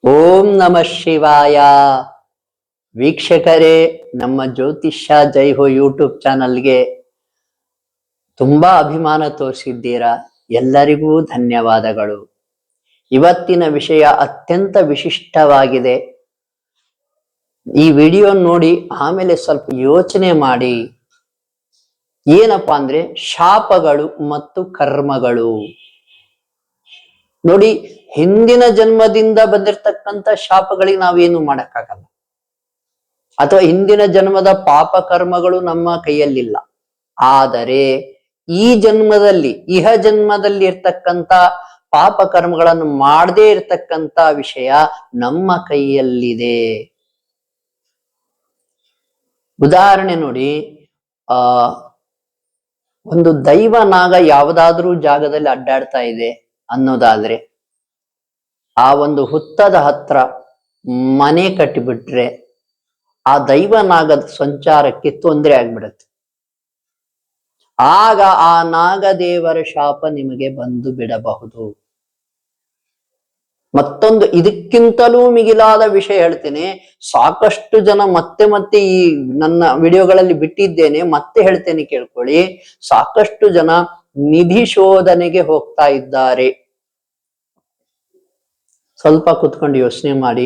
ಓಂ ನಮಃ ಶಿವಾಯ. ವೀಕ್ಷಕರೇ, ನಮ್ಮ ಜ್ಯೋತಿಷ್ಯ ಜೈ ಹೋ ಯೂಟ್ಯೂಬ್ ಚಾನಲ್ಗೆ ತುಂಬಾ ಅಭಿಮಾನ ತೋರಿಸಿದ್ದೀರಾ. ಎಲ್ಲರಿಗೂ ಧನ್ಯವಾದಗಳು. ಇವತ್ತಿನ ವಿಷಯ ಅತ್ಯಂತ ವಿಶಿಷ್ಟವಾಗಿದೆ. ಈ ವಿಡಿಯೋ ನೋಡಿ ಆಮೇಲೆ ಸ್ವಲ್ಪ ಯೋಚನೆ ಮಾಡಿ. ಏನಪ್ಪಾ ಅಂದ್ರೆ ಶಾಪಗಳು ಮತ್ತು ಕರ್ಮಗಳು. ನೋಡಿ, ಹಿಂದಿನ ಜನ್ಮದಿಂದ ಬಂದಿರತಕ್ಕಂತ ಶಾಪಗಳಿಗೆ ನಾವೇನು ಮಾಡಕ್ಕಾಗಲ್ಲ, ಅಥವಾ ಹಿಂದಿನ ಜನ್ಮದ ಪಾಪ ಕರ್ಮಗಳು ನಮ್ಮ ಕೈಯಲ್ಲಿಲ್ಲ. ಆದರೆ ಈ ಜನ್ಮದಲ್ಲಿ, ಇಹ ಜನ್ಮದಲ್ಲಿ ಇರ್ತಕ್ಕಂಥ ಪಾಪ ಕರ್ಮಗಳನ್ನು ಮಾಡದೇ ಇರ್ತಕ್ಕಂಥ ವಿಷಯ ನಮ್ಮ ಕೈಯಲ್ಲಿದೆ. ಉದಾಹರಣೆ ನೋಡಿ, ಒಂದು ದೈವ ನಾಗ ಯಾವುದಾದ್ರೂ ಜಾಗದಲ್ಲಿ ಅಡ್ಡಾಡ್ತಾ ಇದೆ ಅನ್ನೋದಾದ್ರೆ, ಆ ಒಂದು ಹುತ್ತದ ಹತ್ರ ಮನೆ ಕಟ್ಟಿಬಿಟ್ರೆ ಆ ದೈವ ನಾಗದ ಸಂಚಾರಕ್ಕೆ ತೊಂದರೆ ಆಗ್ಬಿಡತ್ತೆ. ಆಗ ಆ ನಾಗದೇವರ ಶಾಪ ನಿಮಗೆ ಬಂದು ಬಿಡಬಹುದು. ಮತ್ತೊಂದು ಇದಕ್ಕಿಂತಲೂ ಮಿಗಿಲಾದ ವಿಷಯ ಹೇಳ್ತೇನೆ. ಸಾಕಷ್ಟು ಜನ ಮತ್ತೆ ಮತ್ತೆ ಈ ನನ್ನ ವಿಡಿಯೋಗಳಲ್ಲಿ ಬಿಟ್ಟಿದ್ದೇನೆ, ಮತ್ತೆ ಹೇಳ್ತೇನೆ, ಕೇಳ್ಕೊಳ್ಳಿ. ಸಾಕಷ್ಟು ಜನ ನಿಧಿ ಶೋಧನೆಗೆ ಹೋಗ್ತಾ ಇದ್ದಾರೆ. ಸ್ವಲ್ಪ ಕುತ್ಕೊಂಡು ಯೋಚನೆ ಮಾಡಿ.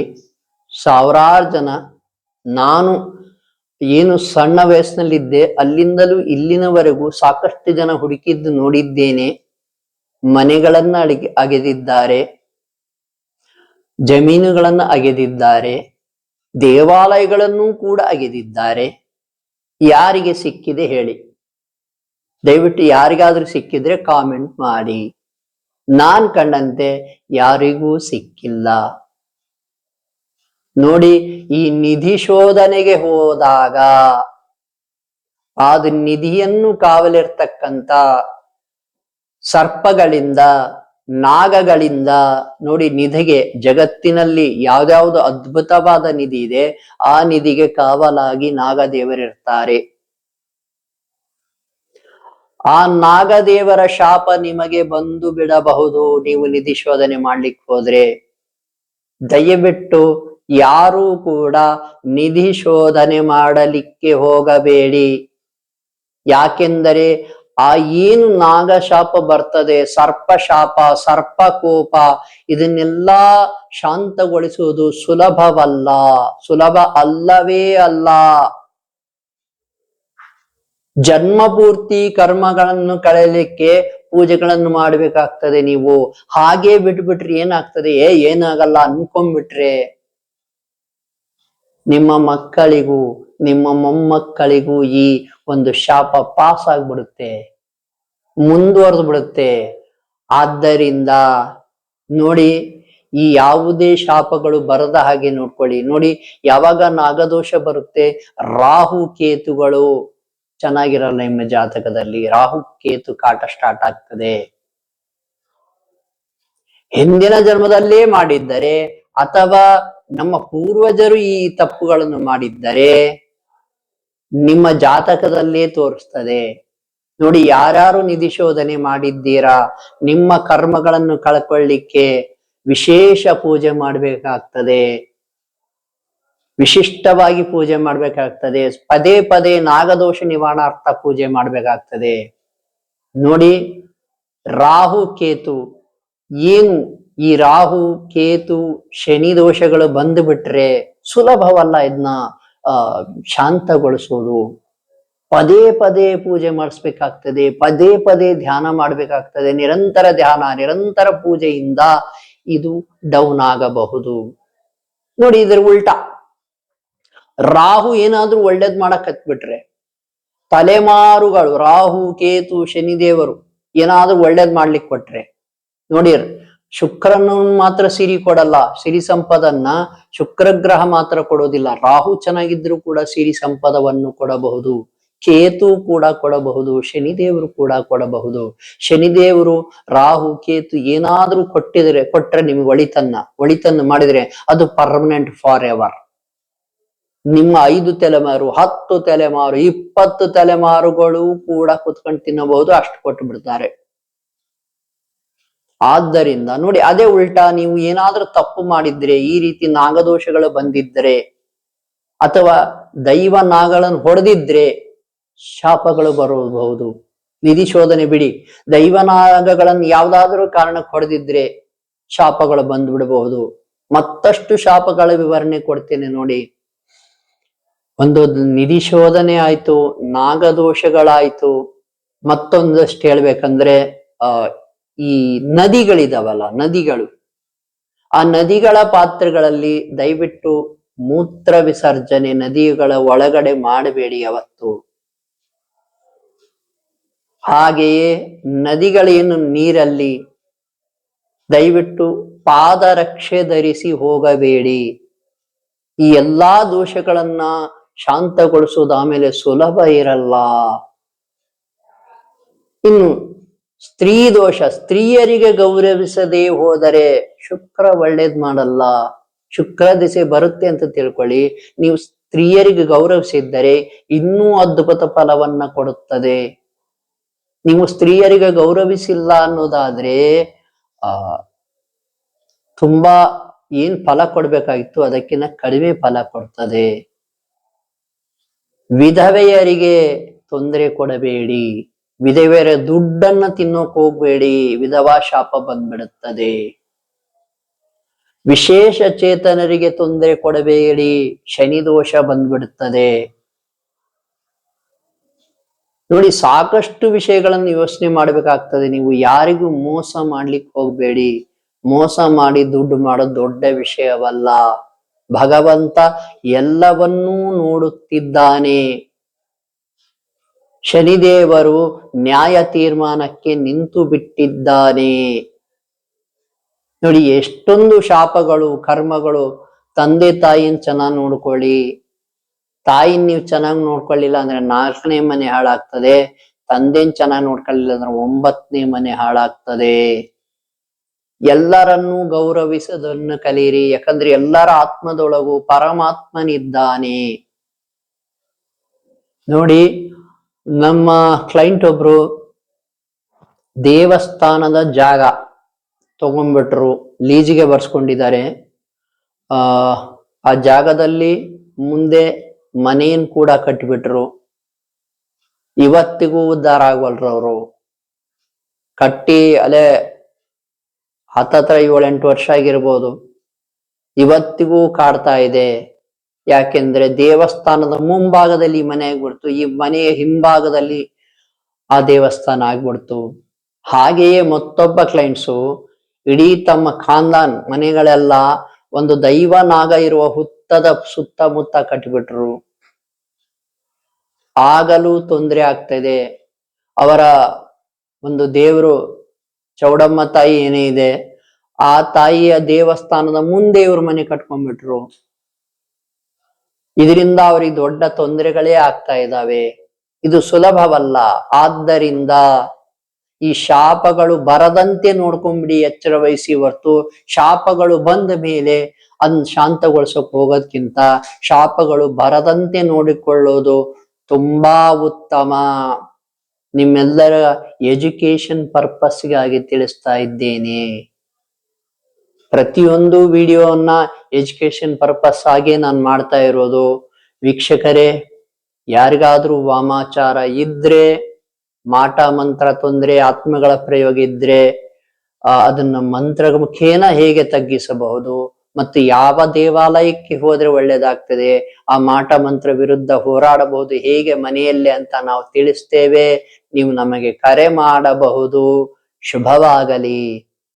ಸಾವಿರಾರು ಜನ, ನಾನು ಏನು ಸಣ್ಣ ವಯಸ್ಸಿನಲ್ಲಿದ್ದೆ ಅಲ್ಲಿಂದಲೂ ಇಲ್ಲಿನವರೆಗೂ ಸಾಕಷ್ಟು ಜನ ಹುಡುಕಿದ್ದು ನೋಡಿದ್ದೇನೆ. ಮನೆಗಳನ್ನ ಅಗೆದಿದ್ದಾರೆ, ಜಮೀನುಗಳನ್ನ ಅಗೆದಿದ್ದಾರೆ, ದೇವಾಲಯಗಳನ್ನು ಕೂಡ ಅಗೆದಿದ್ದಾರೆ. ಯಾರಿಗೆ ಸಿಕ್ಕಿದೆ ಹೇಳಿ? ದಯವಿಟ್ಟು ಯಾರಿಗಾದ್ರೂ ಸಿಕ್ಕಿದ್ರೆ ಕಾಮೆಂಟ್ ಮಾಡಿ. ನಾನ್ ಕಂಡಂತೆ ಯಾರಿಗೂ ಸಿಕ್ಕಿಲ್ಲ. ನೋಡಿ, ಈ ನಿಧಿ ಶೋಧನೆಗೆ ಹೋದಾಗ ಅದು ನಿಧಿಯನ್ನು ಕಾವಲಿರ್ತಕ್ಕಂಥ ಸರ್ಪಗಳಿಂದ, ನಾಗಗಳಿಂದ, ನೋಡಿ, ನಿಧಿಗೆ ಜಗತ್ತಿನಲ್ಲಿ ಯಾವ್ದಾವ್ದು ಅದ್ಭುತವಾದ ನಿಧಿ ಇದೆ, ಆ ನಿಧಿಗೆ ಕಾವಲಾಗಿ ನಾಗದೇವರಿರ್ತಾರೆ. ಆ ನಾಗದೇವರ ಶಾಪ ನಿಮಗೆ ಬಂದು ಬಿಡಬಹುದು ನೀವು ನಿಧಿ ಶೋಧನೆ ಮಾಡ್ಲಿಕ್ಕೆ ಹೋದ್ರೆ. ದಯವಿಟ್ಟು ಯಾರೂ ಕೂಡ ನಿಧಿ ಶೋಧನೆ ಮಾಡಲಿಕ್ಕೆ ಹೋಗಬೇಡಿ. ಯಾಕೆಂದರೆ ಆ ಏನು ನಾಗಶಾಪ ಬರ್ತದೆ, ಸರ್ಪ ಶಾಪ, ಸರ್ಪ ಕೋಪ, ಇದನ್ನೆಲ್ಲಾ ಶಾಂತಗೊಳಿಸುವುದು ಸುಲಭವಲ್ಲ, ಸುಲಭ ಅಲ್ಲವೇ ಅಲ್ಲ. ಜನ್ಮ ಪೂರ್ತಿ ಕರ್ಮಗಳನ್ನು ಕಳೆಯಲಿಕ್ಕೆ ಪೂಜೆಗಳನ್ನು ಮಾಡ್ಬೇಕಾಗ್ತದೆ. ನೀವು ಹಾಗೆ ಬಿಟ್ಬಿಟ್ರೆ ಏನಾಗ್ತದೆ? ಏನಾಗಲ್ಲ ಅನ್ಕೊಂಡ್ಬಿಟ್ರೆ ನಿಮ್ಮ ಮಕ್ಕಳಿಗೂ ನಿಮ್ಮ ಮೊಮ್ಮಕ್ಕಳಿಗೂ ಈ ಒಂದು ಶಾಪ ಪಾಸ್ ಆಗ್ಬಿಡುತ್ತೆ, ಮುಂದುವರೆದು ಬಿಡುತ್ತೆ. ಆದ್ದರಿಂದ ನೋಡಿ, ಈ ಯಾವುದೇ ಶಾಪಗಳು ಬರದ ಹಾಗೆ ನೋಡ್ಕೊಳ್ಳಿ. ನೋಡಿ, ಯಾವಾಗ ನಾಗದೋಷ ಬರುತ್ತೆ, ರಾಹು ಕೇತುಗಳು ಚೆನ್ನಾಗಿರಲ್ಲ ನಿಮ್ಮ ಜಾತಕದಲ್ಲಿ, ರಾಹು ಕೇತು ಕಾಟ ಸ್ಟಾರ್ಟ್ ಆಗ್ತದೆ. ಹಿಂದಿನ ಜನ್ಮದಲ್ಲೇ ಮಾಡಿದ್ದರೆ ಅಥವಾ ನಮ್ಮ ಪೂರ್ವಜರು ಈ ತಪ್ಪುಗಳನ್ನು ಮಾಡಿದ್ದರೆ ನಿಮ್ಮ ಜಾತಕದಲ್ಲೇ ತೋರಿಸ್ತದೆ. ನೋಡಿ, ಯಾರ್ಯಾರು ನಿಧಿ ಶೋಧನೆ ಮಾಡಿದ್ದೀರಾ, ನಿಮ್ಮ ಕರ್ಮಗಳನ್ನು ಕಳ್ಕೊಳ್ಳಿಕ್ಕೆ ವಿಶೇಷ ಪೂಜೆ ಮಾಡ್ಬೇಕಾಗ್ತದೆ, ವಿಶಿಷ್ಟವಾಗಿ ಪೂಜೆ ಮಾಡ್ಬೇಕಾಗ್ತದೆ. ಪದೇ ಪದೇ ನಾಗದೋಷ ನಿವಾರಣಾರ್ಥ ಪೂಜೆ ಮಾಡ್ಬೇಕಾಗ್ತದೆ. ನೋಡಿ, ರಾಹು ಕೇತು ಏನು, ಈ ರಾಹು ಕೇತು ಶನಿ ದೋಷಗಳು ಬಂದು ಬಿಟ್ರೆ ಸುಲಭವಲ್ಲ ಇದನ್ನ ಶಾಂತಗೊಳಿಸೋದು. ಪದೇ ಪದೇ ಪೂಜೆ ಮಾಡಿಸ್ಬೇಕಾಗ್ತದೆ, ಪದೇ ಪದೇ ಧ್ಯಾನ ಮಾಡ್ಬೇಕಾಗ್ತದೆ. ನಿರಂತರ ಧ್ಯಾನ, ನಿರಂತರ ಪೂಜೆಯಿಂದ ಇದು ಡೌನ್ ಆಗಬಹುದು. ನೋಡಿ, ಇದ್ರ ಉಲ್ಟಾ ರಾಹು ಏನಾದ್ರೂ ಒಳ್ಳೇದ್ ಮಾಡಕ್ ಹತ್ಬಿಟ್ರೆ, ತಲೆಮಾರುಗಳು ರಾಹು ಕೇತು ಶನಿದೇವರು ಏನಾದ್ರೂ ಒಳ್ಳೇದ್ ಮಾಡ್ಲಿಕ್ಕೆ ಕೊಟ್ರೆ, ನೋಡಿ, ಶುಕ್ರನ ಮಾತ್ರ ಸಿರಿ ಕೊಡಲ್ಲ, ಸಿರಿ ಸಂಪದನ್ನ ಶುಕ್ರ ಗ್ರಹ ಮಾತ್ರ ಕೊಡೋದಿಲ್ಲ. ರಾಹು ಚೆನ್ನಾಗಿದ್ರು ಕೂಡ ಸಿರಿ ಸಂಪದವನ್ನು ಕೊಡಬಹುದು, ಕೇತು ಕೂಡ ಕೊಡಬಹುದು, ಶನಿದೇವರು ಕೂಡ ಕೊಡಬಹುದು. ಶನಿದೇವರು ರಾಹು ಕೇತು ಏನಾದ್ರೂ ಕೊಟ್ರೆ ನಿಮ್ಗೆ ಒಳಿತನ್ನ ಮಾಡಿದ್ರೆ ಅದು ಪರ್ಮನೆಂಟ್ ಫಾರ್ ಎವರ್. ನಿಮ್ಮ 5 ತಲೆಮಾರು, 10 ತಲೆಮಾರು, 20 ತಲೆಮಾರುಗಳು ಕೂಡ ಕುತ್ಕೊಂಡು ತಿನ್ನಬಹುದು, ಅಷ್ಟು ಕೊಟ್ಟು ಬಿಡ್ತಾರೆ. ಆದ್ದರಿಂದ ನೋಡಿ, ಅದೇ ಉಲ್ಟಾ ನೀವು ಏನಾದ್ರೂ ತಪ್ಪು ಮಾಡಿದ್ರೆ, ಈ ರೀತಿ ನಾಗದೋಷಗಳು ಬಂದಿದ್ರೆ ಅಥವಾ ದೈವ ನಾಗಳನ್ನು ಹೊಡೆದಿದ್ರೆ ಶಾಪಗಳು ಬರಬಹುದು. ನಿಧಿ ಶೋಧನೆ ಬಿಡಿ, ದೈವನಾಗಗಳನ್ನು ಯಾವ್ದಾದ್ರೂ ಕಾರಣಕ್ಕೆ ಹೊಡೆದಿದ್ರೆ ಶಾಪಗಳು ಬಂದು ಬಿಡಬಹುದು. ಮತ್ತಷ್ಟು ಶಾಪಗಳ ವಿವರಣೆ ಕೊಡ್ತೇನೆ ನೋಡಿ. ಒಂದು ನಿಧಿ ಶೋಧನೆ ಆಯ್ತು, ನಾಗದೋಷಗಳಾಯ್ತು, ಮತ್ತೊಂದಷ್ಟು ಹೇಳ್ಬೇಕಂದ್ರೆ ಈ ನದಿಗಳಿದಾವಲ್ಲ, ನದಿಗಳು, ಆ ನದಿಗಳ ಪಾತ್ರಗಳಲ್ಲಿ ದಯವಿಟ್ಟು ಮೂತ್ರ ವಿಸರ್ಜನೆ ನದಿಗಳ ಒಳಗಡೆ ಮಾಡಬೇಡಿ ಯಾವತ್ತು. ಹಾಗೆಯೇ ನದಿಗಳೇನು ನೀರಲ್ಲಿ ದಯವಿಟ್ಟು ಪಾದರಕ್ಷೆ ಧರಿಸಿ ಹೋಗಬೇಡಿ. ಈ ಎಲ್ಲಾ ದೋಷಗಳನ್ನ ಶಾಂತಗೊಳಿಸೋದು ಆಮೇಲೆ ಸುಲಭ ಇರಲ್ಲ. ಇನ್ನು ಸ್ತ್ರೀ ದೋಷ, ಸ್ತ್ರೀಯರಿಗೆ ಗೌರವಿಸದೆ ಹೋದರೆ ಶುಕ್ರ ಒಳ್ಳೇದ್ ಮಾಡಲ್ಲ. ಶುಕ್ರ ದಿಸೆ ಬರುತ್ತೆ ಅಂತ ತಿಳ್ಕೊಳ್ಳಿ, ನೀವು ಸ್ತ್ರೀಯರಿಗೆ ಗೌರವಿಸಿದ್ದರೆ ಇನ್ನೂ ಅದ್ಭುತ ಫಲವನ್ನ ಕೊಡುತ್ತದೆ. ನೀವು ಸ್ತ್ರೀಯರಿಗೆ ಗೌರವಿಸಿಲ್ಲ ಅನ್ನೋದಾದ್ರೆ ತುಂಬಾ ಏನ್ ಫಲ ಕೊಡ್ಬೇಕಾಗಿತ್ತು ಅದಕ್ಕಿಂತ ಕಡಿಮೆ ಫಲ ಕೊಡ್ತದೆ. ವಿಧವೆಯರಿಗೆ ತೊಂದರೆ ಕೊಡಬೇಡಿ, ವಿಧವೆಯರ ದುಡ್ಡನ್ನ ತಿನ್ನೋಕ್ ಹೋಗ್ಬೇಡಿ, ವಿಧವಾ ಶಾಪ ಬಂದ್ಬಿಡುತ್ತದೆ. ವಿಶೇಷ ಚೇತನರಿಗೆ ತೊಂದರೆ ಕೊಡಬೇಡಿ, ಶನಿ ದೋಷ ಬಂದ್ಬಿಡುತ್ತದೆ. ನೋಡಿ, ಸಾಕಷ್ಟು ವಿಷಯಗಳನ್ನು ಯೋಚನೆ ಮಾಡ್ಬೇಕಾಗ್ತದೆ. ನೀವು ಯಾರಿಗೂ ಮೋಸ ಮಾಡ್ಲಿಕ್ಕೆ ಹೋಗ್ಬೇಡಿ. ಮೋಸ ಮಾಡಿ ದುಡ್ಡು ಮಾಡೋದು ದೊಡ್ಡ ವಿಷಯವಲ್ಲ. ಭಗವಂತ ಎಲ್ಲವನ್ನೂ ನೋಡುತ್ತಿದ್ದಾನೆ. ಶನಿದೇವರು ನ್ಯಾಯ ತೀರ್ಮಾನಕ್ಕೆ ನಿಂತು ಬಿಟ್ಟಿದ್ದಾನೆ. ನೋಡಿ, ಎಷ್ಟೊಂದು ಶಾಪಗಳು, ಕರ್ಮಗಳು. ತಂದೆ ತಾಯಿನ ಚೆನ್ನಾಗಿ ನೋಡ್ಕೊಳ್ಳಿ. ತಾಯಿನ ನೀವು ಚೆನ್ನಾಗಿ ನೋಡ್ಕೊಳ್ಳಿಲ್ಲ ಅಂದ್ರೆ 4ನೇ ಮನೆ ಹಾಳಾಗ್ತದೆ. ತಂದೆನ್ ಚೆನ್ನಾಗಿ ನೋಡ್ಕೊಳ್ಳಿಲ್ಲ ಅಂದ್ರೆ 9ನೇ ಮನೆ ಹಾಳಾಗ್ತದೆ. ಎಲ್ಲರನ್ನೂ ಗೌರವಿಸೋದನ್ನು ಕಲೀರಿ, ಯಾಕಂದ್ರೆ ಎಲ್ಲರ ಆತ್ಮದೊಳಗೂ ಪರಮಾತ್ಮನಿದ್ದಾನೆ. ನೋಡಿ, ನಮ್ಮ ಕ್ಲೈಂಟ್ ಒಬ್ರು ದೇವಸ್ಥಾನದ ಜಾಗ ತಗೊಂಡ್ಬಿಟ್ರು, ಲೀಜಿಗೆ ಬರ್ಸ್ಕೊಂಡಿದ್ದಾರೆ. ಆ ಜಾಗದಲ್ಲಿ ಮುಂದೆ ಮನೆಯನ್ನು ಕೂಡ ಕಟ್ಟಿಬಿಟ್ರು. ಇವತ್ತಿಗೂ ಉದ್ಧಾರ ಆಗವಲ್ರು ಅವರು. ಕಟ್ಟಿ ಅಲ್ಲೇ 7-8 ವರ್ಷ ಆಗಿರ್ಬೋದು. ಇವತ್ತಿಗೂ ಕಾಡ್ತಾ ಇದೆ. ಯಾಕೆಂದ್ರೆ ದೇವಸ್ಥಾನದ ಮುಂಭಾಗದಲ್ಲಿ ಮನೆ ಆಗ್ಬಿಡ್ತು, ಈ ಮನೆಯ ಹಿಂಭಾಗದಲ್ಲಿ ಆ ದೇವಸ್ಥಾನ ಆಗ್ಬಿಡ್ತು. ಹಾಗೆಯೇ ಮತ್ತೊಬ್ಬ ಕ್ಲೈಂಟ್ಸು ಇಡೀ ತಮ್ಮ ಖಾನ್ದಾನ್ ಮನೆಗಳೆಲ್ಲ ಒಂದು ದೈವ ನಾಗ ಇರುವ ಹುತ್ತದ ಸುತ್ತಮುತ್ತ ಕಟ್ಟಿಬಿಟ್ರು. ಆಗಲೂ ತೊಂದರೆ ಆಗ್ತದೆ. ಅವರ ಒಂದು ದೇವರು ಚೌಡಮ್ಮ ತಾಯಿ ಏನೇ ಇದೆ, ಆ ತಾಯಿಯ ದೇವಸ್ಥಾನದ ಮುಂದೆ ಇವ್ರ ಮನೆ ಕಟ್ಕೊಂಡ್ಬಿಟ್ರು. ಇದರಿಂದ ಅವ್ರಿಗೆ ದೊಡ್ಡ ತೊಂದರೆಗಳೇ ಆಗ್ತಾ ಇದ್ದಾವೆ. ಇದು ಸುಲಭವಲ್ಲ. ಆದ್ದರಿಂದ ಈ ಶಾಪಗಳು ಬರದಂತೆ ನೋಡ್ಕೊಂಡ್ಬಿಡಿ, ಎಚ್ಚರ ವಹಿಸಿ. ಹೊರ್ತು ಶಾಪಗಳು ಬಂದ ಮೇಲೆ ಅದನ್ನ ಶಾಂತಗೊಳಿಸಕ್ ಹೋಗೋದ್ಕಿಂತ ಶಾಪಗಳು ಬರದಂತೆ ನೋಡಿಕೊಳ್ಳೋದು ತುಂಬಾ ಉತ್ತಮ. ನಿಮ್ಮೆಲ್ಲರ ಎಜುಕೇಶನ್ ಪರ್ಪಸ್ಗಾಗಿ ತಿಳಿಸ್ತಾ ಇದ್ದೇನೆ. ಪ್ರತಿಯೊಂದು ವಿಡಿಯೋವನ್ನ ಎಜುಕೇಶನ್ ಪರ್ಪಸ್ ಆಗಿ ನಾನು ಮಾಡ್ತಾ ಇರೋದು. ವೀಕ್ಷಕರೇ, ಯಾರಿಗಾದ್ರೂ ವಾಮಾಚಾರ ಇದ್ರೆ, ಮಾಟ ಮಂತ್ರ ತೊಂದರೆ, ಆತ್ಮಗಳ ಪ್ರಯೋಗ ಇದ್ರೆ ಅದನ್ನ ಮಂತ್ರ ಮುಖೇನ ಹೇಗೆ ತಗ್ಗಿಸಬಹುದು ಮತ್ತು ಯಾವ ದೇವಾಲಯಕ್ಕೆ ಹೋದ್ರೆ ಒಳ್ಳೇದಾಗ್ತದೆ, ಆ ಮಾಟ ಮಂತ್ರ ವಿರುದ್ಧ ಹೋರಾಡಬಹುದು ಹೇಗೆ ಮನೆಯಲ್ಲೇ ಅಂತ ನಾವು ತಿಳಿಸ್ತೇವೆ. ನೀವು ನಮಗೆ ಕರೆ ಮಾಡಬಹುದು. ಶುಭವಾಗಲಿ.